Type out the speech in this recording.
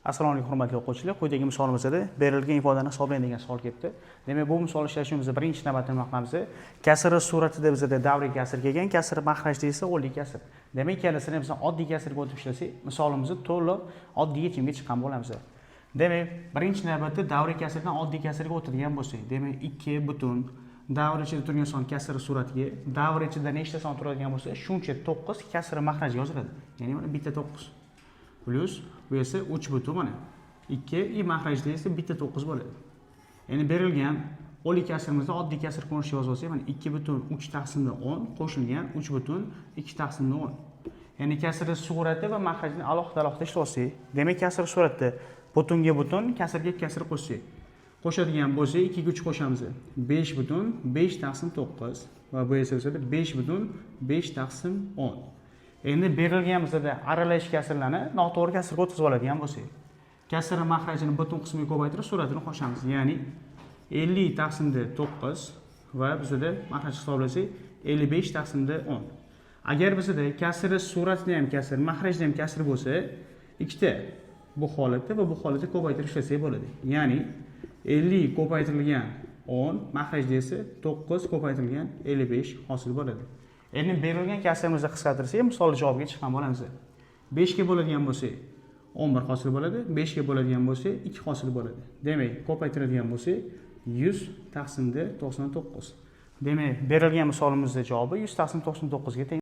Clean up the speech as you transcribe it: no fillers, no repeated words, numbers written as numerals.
Assalomu alaykum hurmatli o'quvchilar. Quyidagi misolimizda berilgan ifodani hisoblang degan savol kelibdi. Demak, bu misol ishlashimizda birinchi navbatda nima qilamiz? Kasr suratida bizda davriy kasr kelgan, kasr mahrajda esa o'nli kasr. Demak, ikkalasini biz oddiy kasrga o'tib ishlasak, misolimizni to'liq oddiy yechimga chiqqan bo'lamiz. Demak, birinchi navbatda davriy kasrdan oddiy kasrga o'tadigan bo'lsak, demak 2 butun davr ichida turgan son kasr suratiga, davr ichida nechta son turadigan bo'lsa, shuncha 9 kasr mahraj yoziladi. Ya'ni mana bitta 9 plus bu esa 3 butun mana 2 i mahrajda esa bitta 9 bo'ladi. Ya'ni berilgan o'nli kasrimizda oddiy kasr ko'rinishi yozib olsak, mana 2 butun 3 taqsimda 10 qo'shilgan 3 butun 2 taqsimda 10. Ya'ni kasr surati va mahrajni alohida ishlab olsak, demak kasr suratda butunga butun, kasrga kasr qo'shsak, qo'shadigan bo'lsak 2 ga 3 qo'shamiz. 5 butun 5 taqsim 9 va bu esa 5 butun 5 taqsim 10. Endi berilganimizda aralash kasrlarni noto'g'ri kasrga o'tkazib oladigan bo'lsak, kasr mahrajini butun qismiga ko'paytirib suratini qo'shamiz. Ya'ni 50 taqsimda 9 va bizda mahraj hisoblasak 55 taqsimda 10. Agar bizda kasr suratida ham kasr, mahrajda ham kasr bo'lsa, ikkita bu holatda va bu holatda ko'paytirib ishlasak bo'ladi. Ya'ni 50 ko'paytirilgan 10, mahrajda esa 9 ko'paytirilgan 55 hosil bo'ladi. Endi berilgan kasrimizni qisqartirsak, misol javobiga chiqqan bo'lamiz. 5 ga bo'ladigan bo'lsa 11 hosil bo'ladi, 5 ga bo'ladigan bo'lsa 2 hosil bo'ladi. Demak, ko'paytiradigan bo'lsa 100 taqsimda 99. Demak, berilgan misolimizning javobi 100 taqsim 99 ga teng.